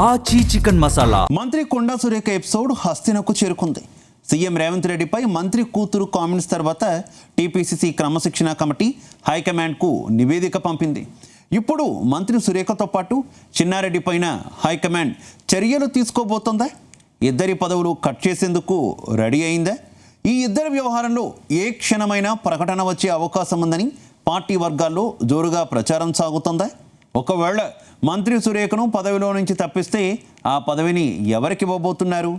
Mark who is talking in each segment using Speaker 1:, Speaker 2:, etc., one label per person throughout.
Speaker 1: ఆచి చికెన్ మసాలా.
Speaker 2: మంత్రి కొండా సురేఖ ఎపిసోడ్ హస్తినకు చేరుకుంది. సీఎం రేవంత్ రెడ్డిపై మంత్రి కూతురు కామెంట్స్ తర్వాత టీపీసీసీ క్రమశిక్షణ కమిటీ హైకమాండ్కు నివేదిక పంపింది. ఇప్పుడు మంత్రి సురేఖతో పాటు చిన్నారెడ్డి పైన హైకమాండ్ చర్యలు తీసుకోబోతోందా? ఇద్దరి పదవులు కట్ చేసేందుకు రెడీ అయిందా? ఈ ఇద్దరి వ్యవహారంలో ఏ క్షణమైనా ప్రకటన వచ్చే అవకాశం ఉందని పార్టీ వర్గాల్లో జోరుగా ప్రచారం సాగుతోందా? ఒకవేళ మంత్రి సురేఖను పదవిలో నుంచి తప్పిస్తే ఆ పదవిని ఎవరికి ఇవ్వబోతున్నారు?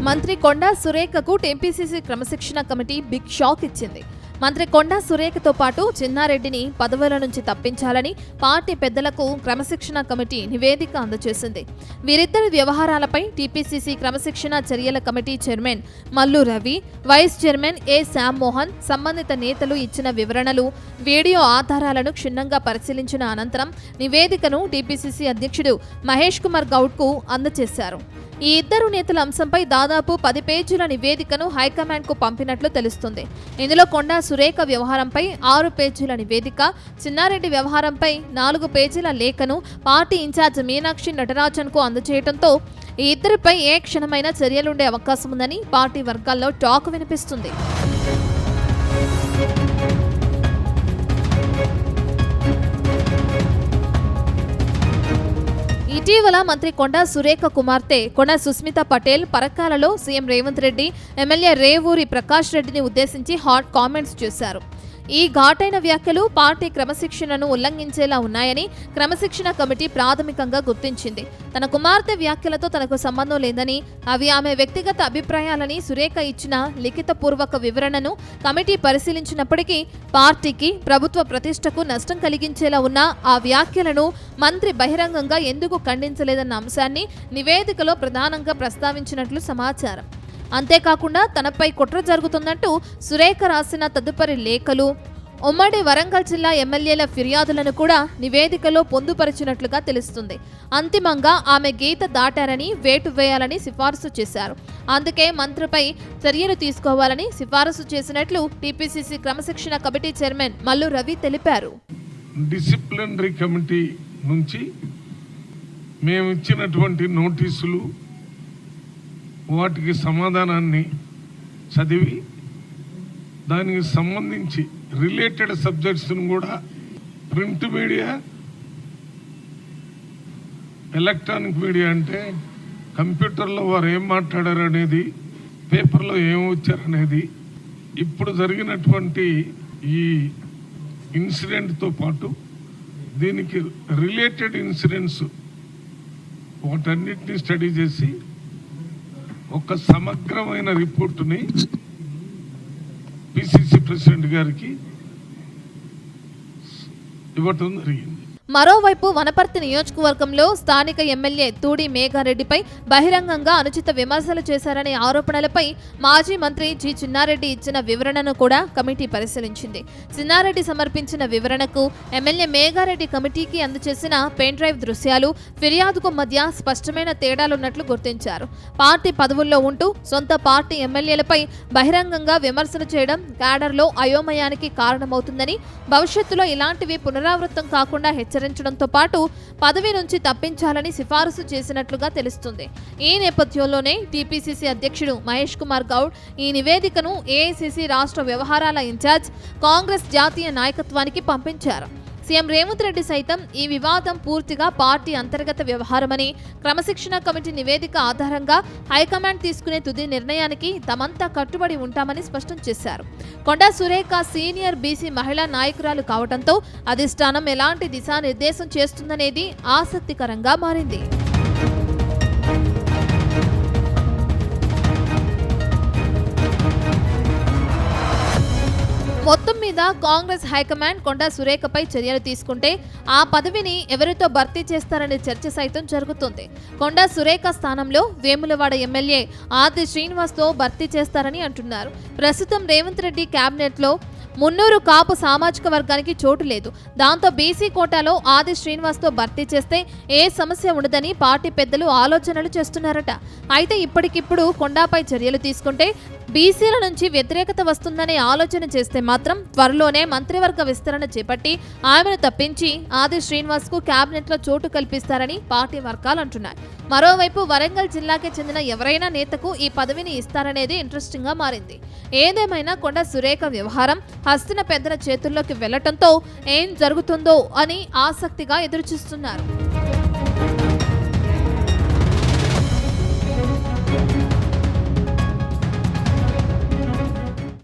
Speaker 3: మంత్రి కొండా సురేఖకు టీపీసీసీ క్రమశిక్షణ కమిటీ బిగ్ షాక్ ఇచ్చింది. మంత్రి కొండా సురేఖతో పాటు చిన్నారెడ్డిని పదవుల నుంచి తప్పించాలని పార్టీ పెద్దలకు క్రమశిక్షణ కమిటీ నివేదిక అందజేసింది. వీరిద్దరి వ్యవహారాలపై టీపీసీసీ క్రమశిక్షణ చర్యల committee chairman Mallu Ravi, vice chairman A Shyam Mohan సంబంధిత నేతలు ఇచ్చిన వివరణలు, వీడియో ఆధారాలను క్షుణ్ణంగా పరిశీలించిన అనంతరం నివేదికను టీపీసీసీ అధ్యక్షుడు మహేష్ కుమార్ గౌడ్కు అందజేశారు. ఈ ఇద్దరు నేతల అంశంపై దాదాపు 10 పేజీల నివేదికను హైకమాండ్కు పంపినట్లు తెలుస్తుంది. ఇందులో కొండా సురేఖ వ్యవహారంపై 6 పేజీల నివేదిక, చిన్నారెడ్డి వ్యవహారంపై 4 పేజీల లేఖను పార్టీ ఇన్ఛార్జ్ మీనాక్షి నటరాజన్కు అందజేయడంతో ఈ ఇద్దరిపై ఏ క్షణమైనా చర్యలుండే అవకాశం ఉందని పార్టీ వర్గాల్లో టాక్ వినిపిస్తుంది. ఇటీవల మంత్రి కొండా సురేఖ కుమార్తె కొండా సుస్మిత పటేల్ పరకాలలో సీఎం రేవంత్ రెడ్డి, ఎమ్మెల్యే రేవూరి ప్రకాష్ రెడ్డిని ఉద్దేశించి హాట్ కామెంట్స్ చేశారు. ఈ ఘాటైన వ్యాఖ్యలు పార్టీ క్రమశిక్షణను ఉల్లంఘించేలా ఉన్నాయని క్రమశిక్షణ కమిటీ ప్రాథమికంగా గుర్తించింది. తన కుమార్తె వ్యాఖ్యలతో తనకు సంబంధం లేదని, అవి ఆమె వ్యక్తిగత అభిప్రాయాలని సురేఖ ఇచ్చిన లిఖితపూర్వక వివరణను కమిటీ పరిశీలించినప్పటికీ పార్టీకి, ప్రభుత్వ ప్రతిష్టకు నష్టం కలిగించేలా ఉన్న ఆ వ్యాఖ్యలను మంత్రి బహిరంగంగా ఎందుకు ఖండించలేదన్న అంశాన్ని నివేదికలో ప్రధానంగా ప్రస్తావించినట్లు సమాచారం. అంతేకాకుండా తనపై కుట్ర జరుగుతుందంటూ సురేఖ రాసిన తదుపరి లేఖలు, ఉమ్మడి వరంగల్ జిల్లా ఎమ్మెల్యేల ఫిర్యాదులను కూడా నివేదికలో పొందుపరిచినట్లుగా తెలుస్తుంది. అంతిమంగా ఆమె గీత దాటారని, వేటు వేయాలని సిఫారసు చేశారు. అందుకే మంత్రిపై చర్యలు తీసుకోవాలని సిఫారసు చేసినట్లు టీపీసీసీ క్రమశిక్షణ కమిటీ చైర్మన్ మల్లు రవి తెలిపారు.
Speaker 4: డిసిప్లినరీ కమిటీ నుంచి మేము ఇచ్చినటువంటి నోటీసులు, వాటికి సమాధానాన్ని చదివి దానికి సంబంధించి రిలేటెడ్ సబ్జెక్ట్స్ను కూడా ప్రింట్ మీడియా, ఎలక్ట్రానిక్ మీడియా అంటే కంప్యూటర్లో వారు ఏం మాట్లాడారు అనేది, పేపర్లో ఏం వచ్చారనేది, ఇప్పుడు జరిగినటువంటి ఈ ఇన్సిడెంట్తో పాటు దీనికి రిలేటెడ్ ఇన్సిడెంట్స్ వాటన్నిటిని స్టడీ చేసి ఒక సమగ్రమైన రిపోర్టుని పిసిసి ప్రెసిడెంట్ గారికి ఇవ్వటం జరిగింది.
Speaker 3: మరోవైపు వనపర్తి నియోజకవర్గంలో స్థానిక ఎమ్మెల్యే తూడి మేఘారెడ్డిపై బహిరంగంగా అనుచిత విమర్శలు చేశారనే ఆరోపణలపై మాజీ మంత్రి జి చిన్నారెడ్డి ఇచ్చిన వివరణను కూడా కమిటీ పరిశీలించింది. చిన్నారెడ్డి సమర్పించిన వివరణకు ఎమ్మెల్యే మేఘారెడ్డి కమిటీకి అందజేసిన పెన్ డ్రైవ్ దృశ్యాలు, ఫిర్యాదుకు మధ్య స్పష్టమైన తేడాలున్నట్లు గుర్తించారు. పార్టీ పదవుల్లో ఉంటూ సొంత పార్టీ ఎమ్మెల్యేలపై బహిరంగంగా విమర్శలు చేయడం క్యాడర్లో అయోమయానికి కారణమవుతుందని, భవిష్యత్తులో ఇలాంటివి పునరావృతం కాకుండా హెచ్చరించడంతో పాటు పదవి నుంచి తప్పించాలని సిఫారసు చేసినట్లుగా తెలుస్తుంది. ఈ నేపథ్యంలోనే టీపీసీసీ అధ్యక్షుడు మహేష్ కుమార్ గౌడ్ ఈ నివేదికను ఏఐసీసీ రాష్ట్ర వ్యవహారాల ఇన్ఛార్జ్, కాంగ్రెస్ జాతీయ నాయకత్వానికి పంపించారు. సీఎం రేవంత్ రెడ్డి సైతం ఈ వివాదం పూర్తిగా పార్టీ అంతర్గత వ్యవహారమని, క్రమశిక్షణ కమిటీ నివేదిక ఆధారంగా హైకమాండ్ తీసుకునే తుది నిర్ణయానికి తమంతా కట్టుబడి ఉంటామని స్పష్టం చేశారు. కొండా సురేఖ సీనియర్ బీసీ మహిళా నాయకురాలు కావడంతో అధిష్టానం ఎలాంటి దిశానిర్దేశం చేస్తుందనేది ఆసక్తికరంగా మారింది. మొత్తం మీద కాంగ్రెస్ హైకమాండ్ కొండా సురేఖపై చర్యలు తీసుకుంటే ఆ పదవిని ఎవరితో భర్తీ చేస్తారనే చర్చ సైతం జరుగుతుంది. కొండా సురేఖ స్థానంలో వేములవాడ ఎమ్మెల్యే ఆది శ్రీనివాస్తో భర్తీ చేస్తారని అంటున్నారు. ప్రస్తుతం రేవంత్ రెడ్డి క్యాబినెట్లో మున్నూరు కాపు సామాజిక వర్గానికి చోటు లేదు. దాంతో బీసీ కోటాలో ఆది శ్రీనివాస్తో భర్తీ చేస్తే ఏ సమస్య ఉండదని పార్టీ పెద్దలు ఆలోచనలు చేస్తున్నారట. అయితే ఇప్పటికిప్పుడు కొండాపై చర్యలు తీసుకుంటే బీసీల నుంచి వ్యతిరేకత వస్తుందనే ఆలోచన చేస్తే మాత్రం త్వరలోనే మంత్రివర్గ విస్తరణ చేపట్టి ఆమెను తప్పించి ఆది శ్రీనివాస్కు క్యాబినెట్లో చోటు కల్పిస్తారని పార్టీ వర్గాలు అంటున్నాయి. మరోవైపు వరంగల్ జిల్లాకి చెందిన ఎవరైనా నేతకు ఈ పదవిని ఇస్తారనేది ఇంట్రెస్టింగ్ గా మారింది. ఏదేమైనా కొండ సురేఖ వ్యవహారం హస్తిన పెద్దల చేతుల్లోకి వెళ్లటంతో ఏం జరుగుతుందో అని ఆసక్తిగా ఎదురుచూస్తున్నారు.